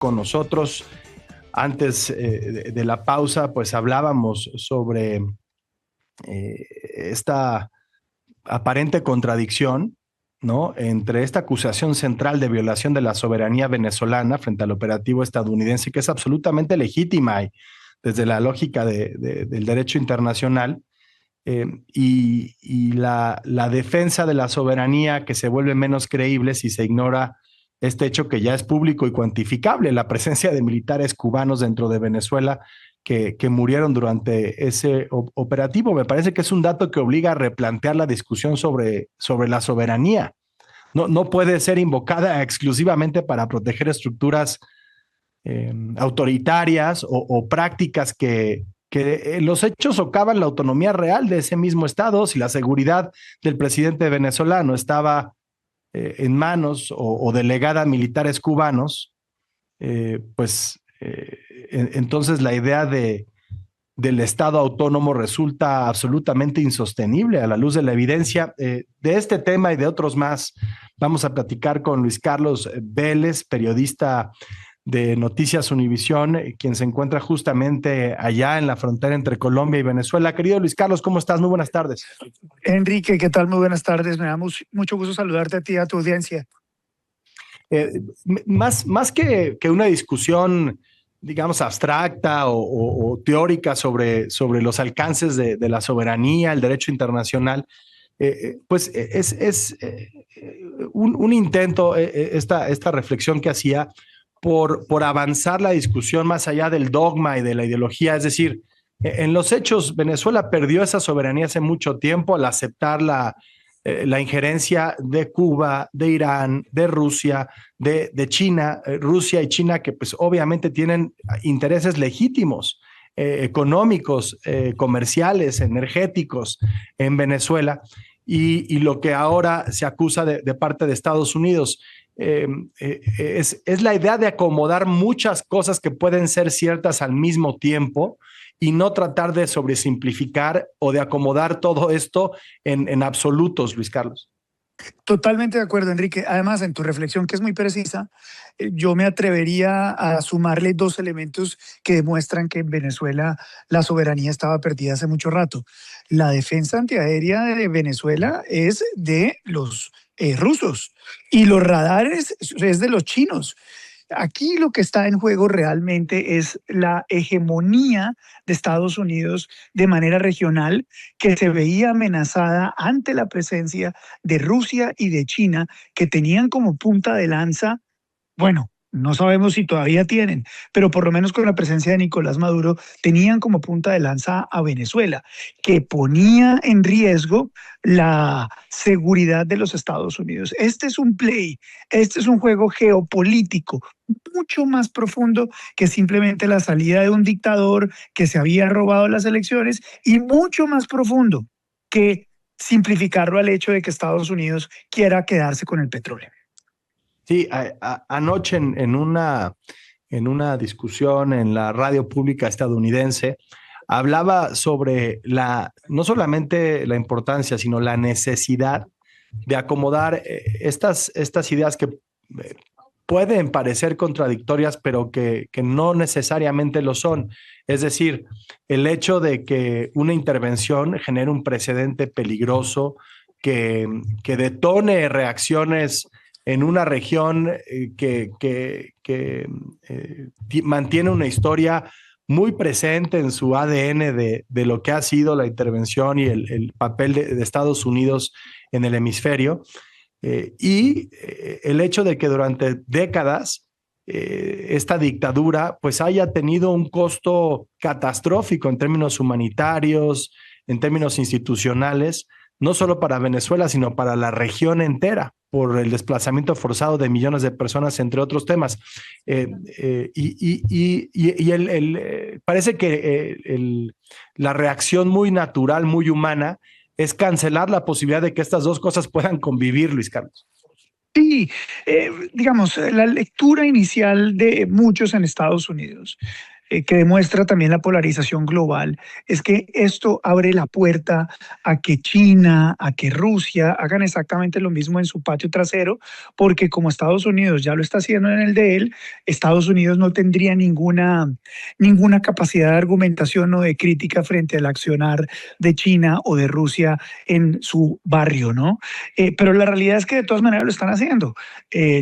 con nosotros. Antes de la pausa, pues hablábamos sobre esta aparente contradicción, ¿no?, entre esta acusación central de violación de la soberanía venezolana frente al operativo estadounidense, que es absolutamente legítima y desde la lógica del derecho internacional, y la defensa de la soberanía, que se vuelve menos creíble si se ignora este hecho que ya es público y cuantificable: la presencia de militares cubanos dentro de Venezuela que murieron durante ese operativo. Me parece que es un dato que obliga a replantear la discusión sobre la soberanía. No puede ser invocada exclusivamente para proteger estructuras autoritarias o prácticas que los hechos socavan la autonomía real de ese mismo Estado. Si la seguridad del presidente venezolano estaba en manos o delegada a militares cubanos, entonces la idea del Estado autónomo resulta absolutamente insostenible a la luz de la evidencia. De este tema y de otros más vamos a platicar con Luis Carlos Vélez, periodista de Noticias Univisión, quien se encuentra justamente allá en la frontera entre Colombia y Venezuela. Querido Luis Carlos, ¿cómo estás? Muy buenas tardes. Enrique, ¿qué tal? Muy buenas tardes. Me da mucho gusto saludarte a ti y a tu audiencia. Más que una discusión, digamos, abstracta o teórica sobre los alcances de la soberanía, el derecho internacional, pues es un intento, esta reflexión que hacía por avanzar la discusión más allá del dogma y de la ideología. Es decir, en los hechos, Venezuela perdió esa soberanía hace mucho tiempo al aceptar la injerencia de Cuba, de Irán, de Rusia, de China. Rusia y China, que pues obviamente tienen intereses legítimos, económicos, comerciales, energéticos en Venezuela, y lo que ahora se acusa de parte de Estados Unidos es la idea de acomodar muchas cosas que pueden ser ciertas al mismo tiempo y no tratar de sobresimplificar o de acomodar todo esto en absolutos, Luis Carlos. Totalmente de acuerdo, Enrique. Además, en tu reflexión, que es muy precisa, yo me atrevería a sumarle dos elementos que demuestran que en Venezuela la soberanía estaba perdida hace mucho rato. La defensa antiaérea de Venezuela es de los rusos y los radares es de los chinos. Aquí lo que está en juego realmente es la hegemonía de Estados Unidos de manera regional, que se veía amenazada ante la presencia de Rusia y de China, que tenían como punta de lanza, bueno, no sabemos si todavía tienen, pero por lo menos con la presencia de Nicolás Maduro tenían como punta de lanza a Venezuela, que ponía en riesgo la seguridad de los Estados Unidos. Este es un play, este es un juego geopolítico mucho más profundo que simplemente la salida de un dictador que se había robado las elecciones, y mucho más profundo que simplificarlo al hecho de que Estados Unidos quiera quedarse con el petróleo. Sí, anoche en una discusión en la radio pública estadounidense, hablaba sobre no solamente la importancia, sino la necesidad de acomodar estas ideas que pueden parecer contradictorias, pero que no necesariamente lo son. Es decir, el hecho de que una intervención genere un precedente peligroso que detone reacciones en una región que mantiene una historia muy presente en su ADN de lo que ha sido la intervención y el papel de Estados Unidos en el hemisferio. El hecho de que durante décadas esta dictadura pues haya tenido un costo catastrófico en términos humanitarios, en términos institucionales, no solo para Venezuela, sino para la región entera, por el desplazamiento forzado de millones de personas, entre otros temas. Parece que la reacción muy natural, muy humana, es cancelar la posibilidad de que estas dos cosas puedan convivir, Luis Carlos. Sí, digamos, la lectura inicial de muchos en Estados Unidos que demuestra también la polarización global, es que esto abre la puerta a que China, a que Rusia hagan exactamente lo mismo en su patio trasero, porque como Estados Unidos ya lo está haciendo en el de él, Estados Unidos no tendría ninguna capacidad de argumentación o de crítica frente al accionar de China o de Rusia en su barrio, ¿no? Pero la realidad es que de todas maneras lo están haciendo.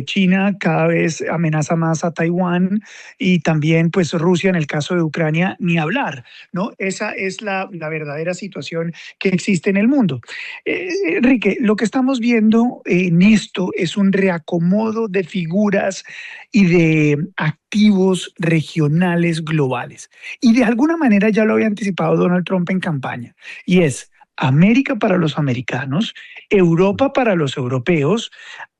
China cada vez amenaza más a Taiwán y también pues Rusia en el caso de Ucrania ni hablar, ¿no? Esa es la verdadera situación que existe en el mundo. Enrique, lo que estamos viendo en esto es un reacomodo de figuras y de activos regionales globales. Y de alguna manera ya lo había anticipado Donald Trump en campaña, y es América para los americanos, Europa para los europeos,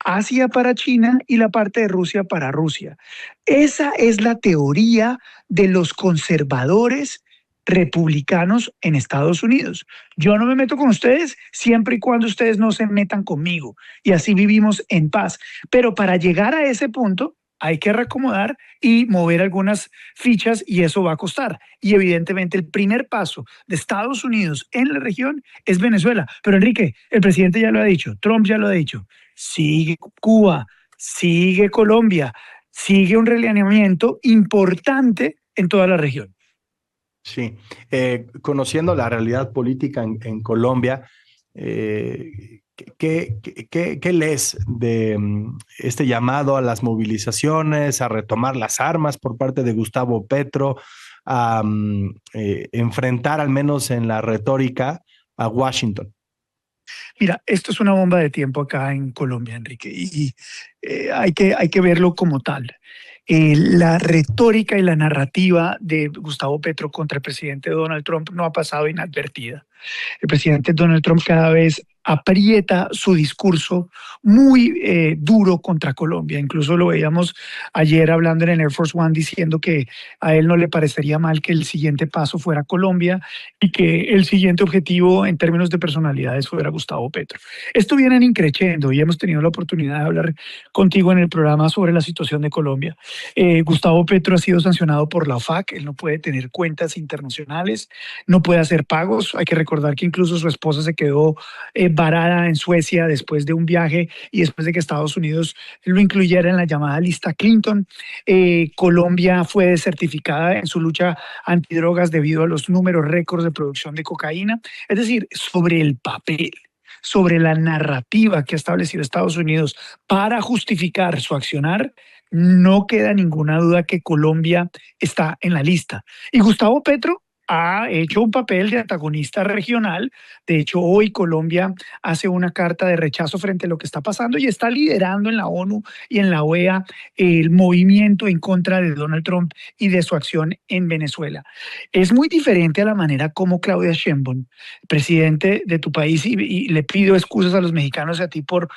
Asia para China y la parte de Rusia para Rusia. Esa es la teoría de los conservadores republicanos en Estados Unidos. Yo no me meto con ustedes siempre y cuando ustedes no se metan conmigo y así vivimos en paz. Pero para llegar a ese punto hay que reacomodar y mover algunas fichas y eso va a costar. Y evidentemente el primer paso de Estados Unidos en la región es Venezuela. Pero Enrique, el presidente ya lo ha dicho, Trump ya lo ha dicho, sigue Cuba, sigue Colombia, sigue un realineamiento importante en toda la región. Sí, conociendo la realidad política en Colombia, ¿qué lees de este llamado a las movilizaciones, a retomar las armas por parte de Gustavo Petro, a enfrentar al menos en la retórica a Washington? Mira, esto es una bomba de tiempo acá en Colombia, Enrique, y hay que verlo como tal. La retórica y la narrativa de Gustavo Petro contra el presidente Donald Trump no ha pasado inadvertida. El presidente Donald Trump cada vez aprieta su discurso muy duro contra Colombia. Incluso lo veíamos ayer hablando en el Air Force One diciendo que a él no le parecería mal que el siguiente paso fuera Colombia y que el siguiente objetivo en términos de personalidades fuera Gustavo Petro. Esto viene en increciendo y hemos tenido la oportunidad de hablar contigo en el programa sobre la situación de Colombia. Gustavo Petro ha sido sancionado por la OFAC, él no puede tener cuentas internacionales, no puede hacer pagos. Hay que recordar que incluso su esposa se quedó varada en Suecia después de un viaje y después de que Estados Unidos lo incluyera en la llamada lista Clinton. Colombia fue desertificada en su lucha antidrogas debido a los números récords de producción de cocaína. Es decir, sobre el papel, sobre la narrativa que ha establecido Estados Unidos para justificar su accionar, no queda ninguna duda que Colombia está en la lista. Y Gustavo Petro ha hecho un papel de antagonista regional. De hecho, hoy Colombia hace una carta de rechazo frente a lo que está pasando y está liderando en la ONU y en la OEA el movimiento en contra de Donald Trump y de su acción en Venezuela. Es muy diferente a la manera como Claudia Sheinbaum, presidente de tu país, y le pido excusas a los mexicanos y a ti por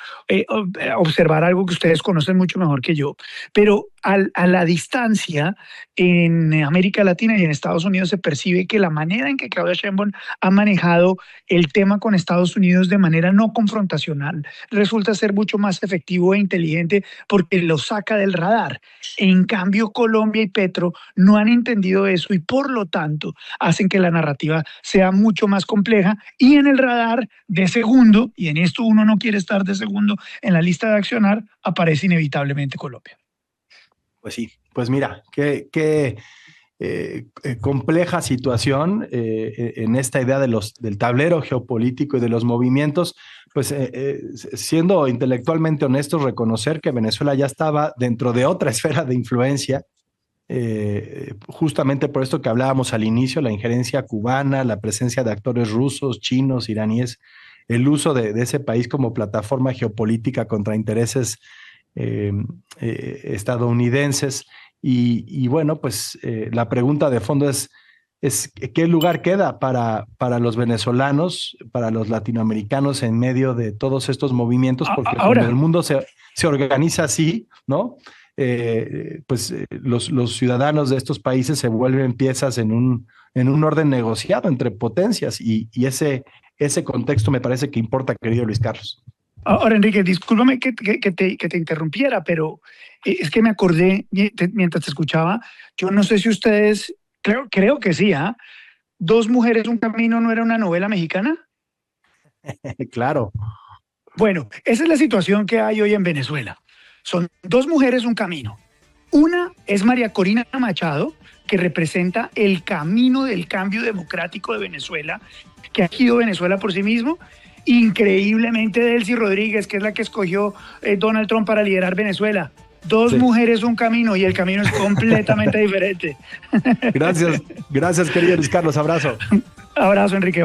observar algo que ustedes conocen mucho mejor que yo, pero a la distancia en América Latina y en Estados Unidos se percibe que la manera en que Claudia Sheinbaum ha manejado el tema con Estados Unidos de manera no confrontacional resulta ser mucho más efectivo e inteligente porque lo saca del radar. En cambio, Colombia y Petro no han entendido eso y por lo tanto hacen que la narrativa sea mucho más compleja y en el radar de segundo, y en esto uno no quiere estar de segundo en la lista de accionar, aparece inevitablemente Colombia. Pues sí, pues mira, qué compleja situación en esta idea del tablero geopolítico y de los movimientos, pues siendo intelectualmente honestos, reconocer que Venezuela ya estaba dentro de otra esfera de influencia, justamente por esto que hablábamos al inicio, la injerencia cubana, la presencia de actores rusos, chinos, iraníes, el uso de ese país como plataforma geopolítica contra intereses eh, estadounidenses. Y bueno, pues la pregunta de fondo es ¿qué lugar queda para los venezolanos, para los latinoamericanos en medio de todos estos movimientos? Porque cuando el Ahora, mundo se organiza así, ¿no? Los ciudadanos de estos países se vuelven piezas en un orden negociado entre potencias y ese contexto me parece que importa, querido Luis Carlos. Ahora, Enrique, discúlpame que te interrumpiera, pero es que me acordé mientras te escuchaba. Yo no sé si ustedes Creo que sí, ¿ah? Dos mujeres, un camino, ¿no era una novela mexicana? Claro. Bueno, esa es la situación que hay hoy en Venezuela. Son dos mujeres, un camino. Una es María Corina Machado, que representa el camino del cambio democrático de Venezuela, que ha ido Venezuela por sí mismo. Increíblemente Delcy Rodríguez, que es la que escogió Donald Trump para liderar Venezuela. Dos Sí. mujeres, un camino, y el camino es completamente diferente. Gracias, gracias, querido Luis Carlos. Abrazo. Abrazo, Enrique.